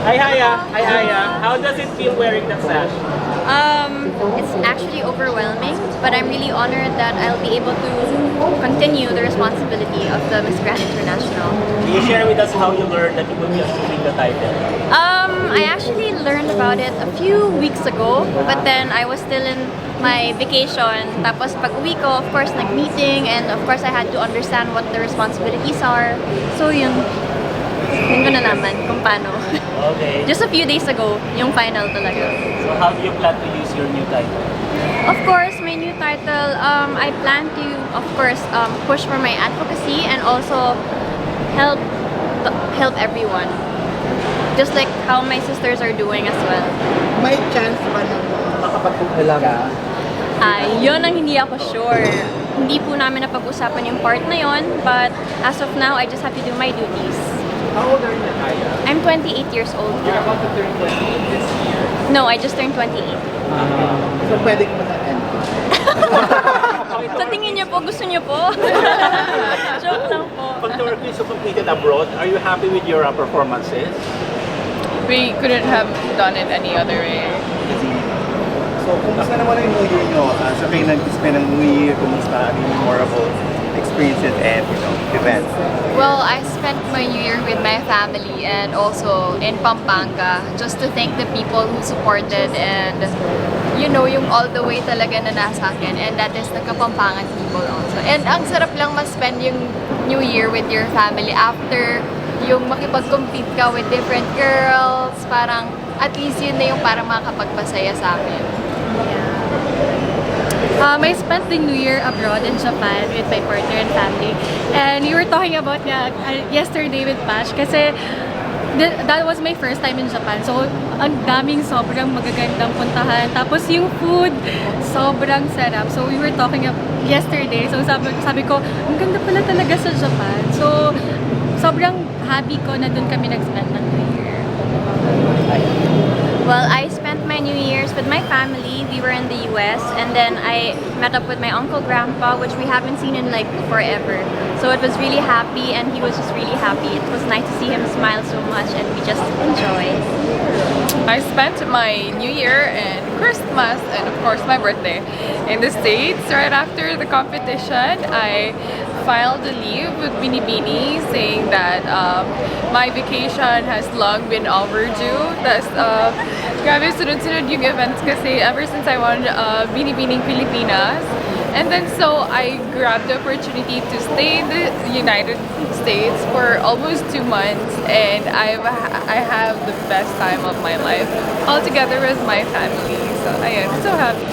Hi, Haya. Hi, Haya. How does it feel wearing that sash? It's actually overwhelming, but I'm really honored that I'll be able to continue the responsibility of the Miss Grand International. Can you share with us how you learned that you will be assuming the title? I actually learned about it a few weeks ago, but then I was still in my vacation. Tapos pag uwi ko, of course, nag-meeting, and of course I had to understand what the responsibilities are. So yun ko nalaman kung paano. Okay. Just a few days ago, yung final talaga. So how do you plan to use your new title? Of course, my new title, I plan to, of course, push for my advocacy and also help everyone. Just like how my sisters are doing as well. May chance ba na makapagpupula ka? Yun ang hindi ako sure. Hindi po namin napag-usapan yung part na yon, but as of now, I just have to do my duties. How old are you, Aya? I'm 28 years old. You're about to turn 28 this year. No, I just turned 28. So pwede ka mag-end? Sa tingin niyo po, gusto niyo po? Joke lang po. Pag the work is completed abroad, are you happy with your performances? We couldn't have done it any other way. So, kumusta naman ang New Year nyo? Sa kayo nag-spend ng New Year, kumusta ang memorable experiences and, events? Well, I spent my New Year with my family and also in Pampanga just to thank the people who supported and yung all the way talaga na nasa akin, and that is the Kapampangan people also. And ang sarap lang ma-spend yung New Year with your family after yung makipag-compete ka with different girls, parang at least yun na yung parang makakapagpasaya sa amin. I spent the New Year abroad in Japan with my partner and family. And we were talking about yesterday with Pash kasi that was my first time in Japan. So, ang daming sobrang magagandang puntahan. Tapos yung food, sobrang sarap. So, we were talking yesterday. So, sabi ko, ang ganda pala talaga sa Japan. So, sobrang happy ko na dun kami nag-spend ng New Year. Well, I spent my New Year's with my family. We were in the US, and then I met up with my uncle, grandpa, which we haven't seen in like forever. So it was really happy, and he was just really happy. It was nice to see him smile so much, and we just enjoyed. I spent my New Year and Christmas and of course my birthday in the States. Right after the competition, I filed a leave with Binibini saying that my vacation has long been overdue. Tapos, grabe sunod-sunod yung events kasi ever since I won Binibining Pilipinas. And then so I grabbed the opportunity to stay in the United States for almost 2 months, and I have the best time of my life all together with my family. So I am so happy.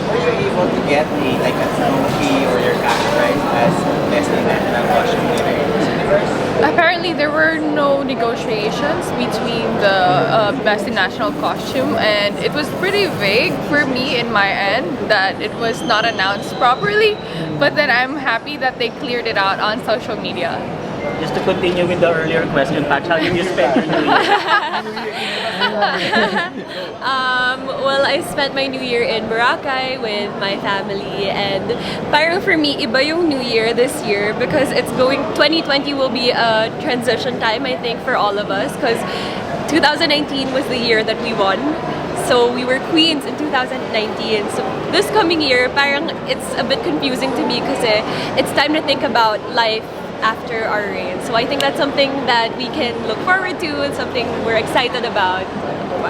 Were you able to get a trophy or your cash prize as Best International Costume Leader in this universe? Apparently, there were no negotiations between the Best in National Costume, and it was pretty vague for me in my end that it was not announced properly. But then I'm happy that they cleared it out on social media. Just to continue with the earlier question, Patch, how did you spend your New Year? Well, I spent my New Year in Boracay with my family, and parang for me, iba yung New Year this year because 2020 will be a transition time, I think, for all of us, because 2019 was the year that we won. So we were queens in 2019. So this coming year, parang it's a bit confusing to me because it's time to think about life after our reign. So I think that's something that we can look forward to and something we're excited about,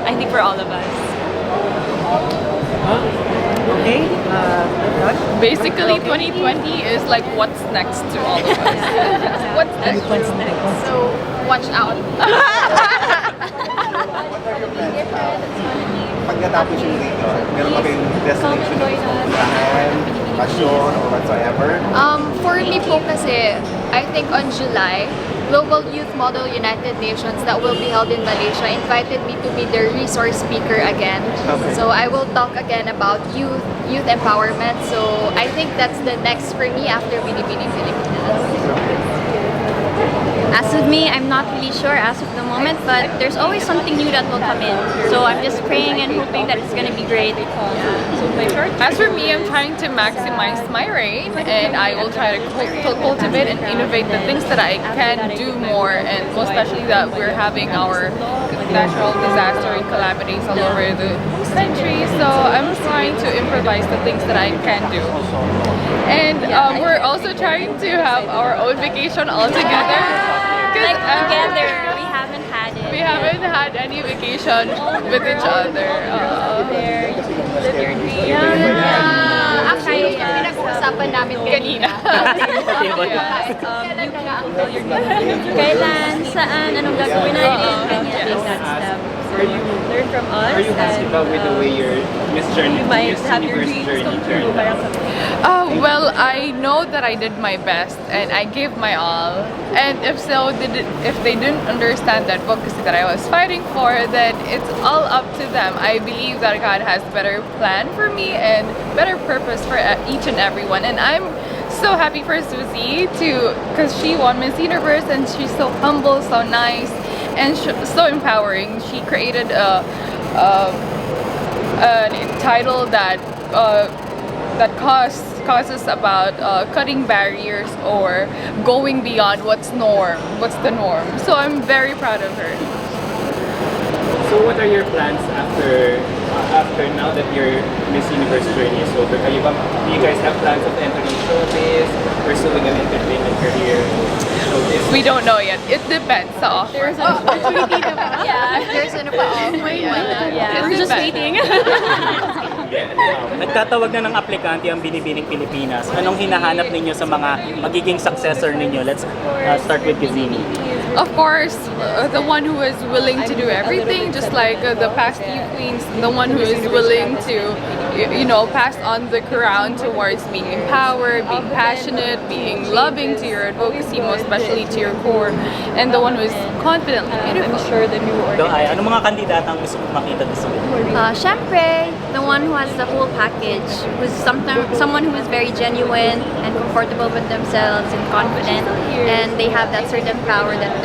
I think, for all of us. Okay. Basically, 2020 is like what's next to all of us. What's next? So watch out. What are your plans? Pag natapos yung rito, meron ba kayong destination na gusto mong puntahan, pasyon, or whatsoever? For me po kasi, I think on July, Global Youth Model United Nations that will be held in Malaysia invited me to be their resource speaker again. Okay. So I will talk again about youth empowerment. So I think that's the next for me after Binibining Pilipinas. As with me, I'm not really sure as of the moment, but there's always something new that will come in. So I'm just praying and hoping that it's gonna be great. As for me, I'm trying to maximize my reign, and I will try to cultivate and innovate the things that I can do more, and most especially that we're having our natural disaster and calamities all over the country. So I'm trying to improvise the things that I can do. And we're also trying to have our own vacation all together. Like together, we haven't had it. We haven't had any vacation with each other. There, you can live your dream. Actually, pinag-uusapan namin kanina. Kailan, saan, anong gagawin natin, ganyan, take that step. Learn from us. Are you happy with the way your Miss Journey, Miss Universe journey turned out? Well, I know that I did my best and I gave my all. And if they didn't understand that advocacy that I was fighting for, then it's all up to them. I believe that God has a better plan for me and better purpose for each and everyone. And I'm so happy for Susie too, because she won Miss Universe and she's so humble, so nice, and so empowering. She created a title that causes about cutting barriers or going beyond what's the norm. So I'm very proud of her. So what are your plans after now that your Miss Universe journey is over? Do you guys have plans of entering showbiz, pursuing an entertainment career? Showbiz? We don't know yet. It depends sa offer. There's an opportunity naman. Yeah, there's an offer. Yeah, we're just waiting. Nagtatawag na ng aplikante ang Binibining Pilipinas. Anong hinahanap ninyo sa mga magiging successor ninyo? Let's start with Gazini. Of course, the one who is willing to do everything, just like the past few queens, the one who is willing to, pass on the crown towards being empowered, being passionate, being loving to your advocacy, most especially to your core, and the one who is confidently beautiful. I'm sure the new Ano mga kandidata ang gusto mong makita this week? Syempre, the one who has the whole package, who's someone who is very genuine and comfortable with themselves and confident, and they have that certain power that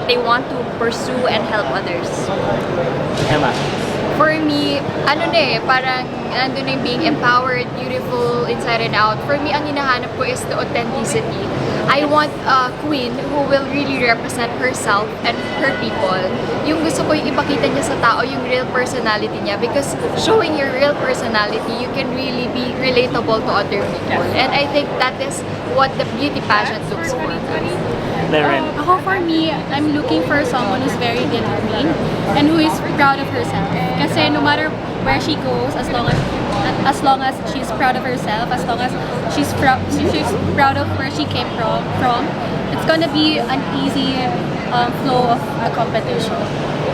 they want to pursue and help others. Emma. For me, parang nandun na yung being empowered, beautiful, inside and out. For me, ang hinahanap ko is the authenticity. I want a queen who will really represent herself and her people. Yung gusto ko yung ipakita niya sa tao, yung real personality niya. Because showing your real personality, you can really be relatable to other people. And I think that is what the beauty pageant looks for. Leren. For me, I'm looking for someone who's very determined and who is proud of herself. Kasi no matter where she goes, as long as she's proud of herself, as long as she's proud of where she came from, it's gonna be an easy flow of the competition.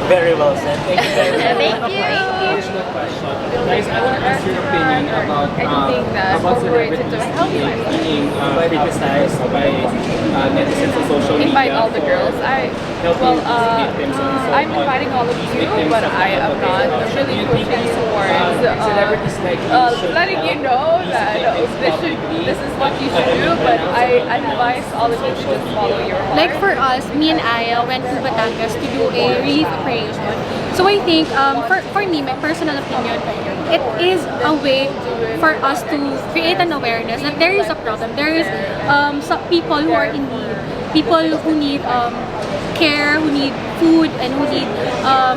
Very well said. Thank you very much. Thank you. Additional question. Guys, I want to ask your opinion about celebrities being criticized by netizens on social media. Invite all the girls. I'm inviting all of you, but I am not really pushing towards letting you know that this is what you should do, but I advise all of you to just follow your heart. Like for us, me and Aya went to Batangas to do a relief operation. So I think, for me, my personal opinion, it is a way for us to create an awareness that there is a problem. There is some people who are in need, people who need care, who need food, and who need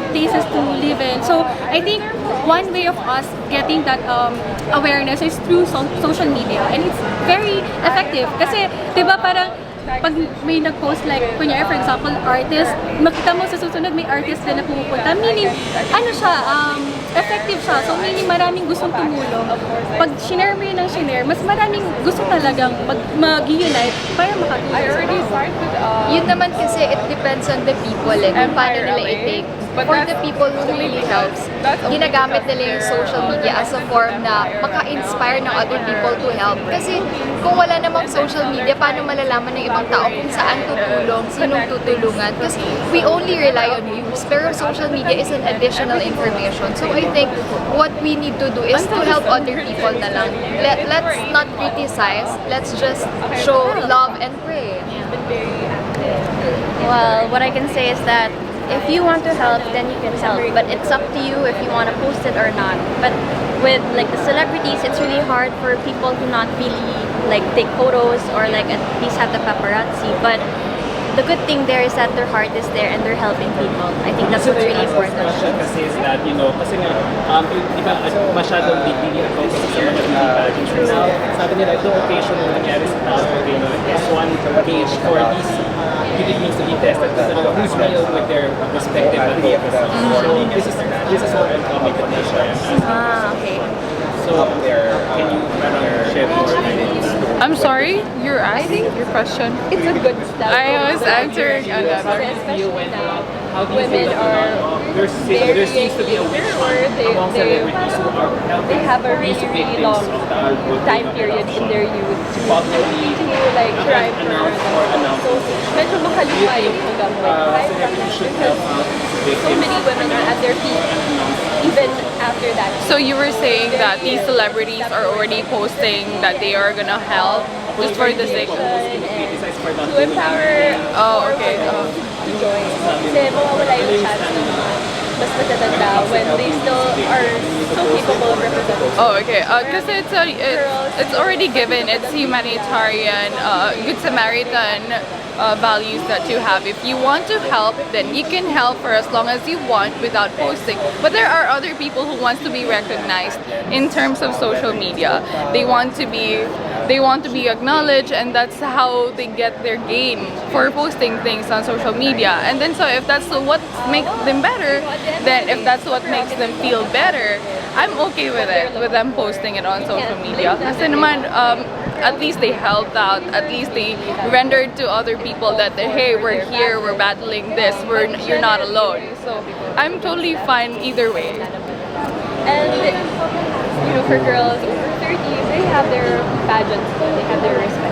places to live in. So I think one way of us getting that awareness is through social media, and it's very effective. Kasi, diba parang pag may nag-post like, kunyari for example, artist, makita mo sa susunod may artist din na pumupunta, meaning, effective siya. So meaning maraming gustong tumulong. Pag shinare mo yun ng shinare, mas maraming gusto talagang mag-unite para makatulong. I already started with Yun naman kasi, it depends on the people kung paano nila i-take. For the people who really helps, ginagamit nila yung social media as a form na maka-inspire ng other people to help. Kasi kung wala namang social media, paano malalaman ng ibang tao kung saan tutulong, sinong tutulungan? Because we only rely on news, pero social media is an additional information. So I think what we need to do is to help other people na lang. Let's not criticize, let's just show love and pray. Well, what I can say is that if you want to help, then you can help. But it's up to you if you want to post it or not. But with like the celebrities, it's really hard for people to not really like take photos or like at least have the paparazzi. But the good thing there is that their heart is there and they're helping people. I think that's what's really important. Kasi is that, kasi nga, di ba, masyadong big focus sa mga beauty pageants. And now, sabi nila, ito occasion na nangyari sa tao, is one gauge for these beauty queens to be tested. Talaga, who's real with their respective looks. So, this is what I'm coming to this. Okay. So, can you share more light on that? I'm sorry, you're asking your question. It's a good step. I was answering How do another. you feel when Women are there seems to be a witch hunt among celebrities who are helping they have a these really, really victims long of the time period in their youth publicly to like try for announce or announce. so medyo makaluma yung gamit. Celebrities should help out So many women are at their feet even after that. So you were saying that these celebrities are already posting that they are gonna help just for the sake of... To empower Oh, okay. to join. Kasi mawawala yung chance ng mas matatanda when they still are so capable of representing. Oh, okay. Because it's already given. It's humanitarian, Good Samaritan values that you have. If you want to help, then you can help for as long as you want without posting. But there are other people who wants to be recognized in terms of social media. They want to be acknowledged, and that's how they get their gain for posting things on social media. And then so if that's what makes them better, then if that's what makes them feel better, I'm okay with it, with them posting it on social media. Kasi naman, at least they helped out, at least they rendered to other people that, hey, we're here, we're battling this, you're not alone. So I'm totally fine either way. And for girls over 30, they have their pageants, they have their respect.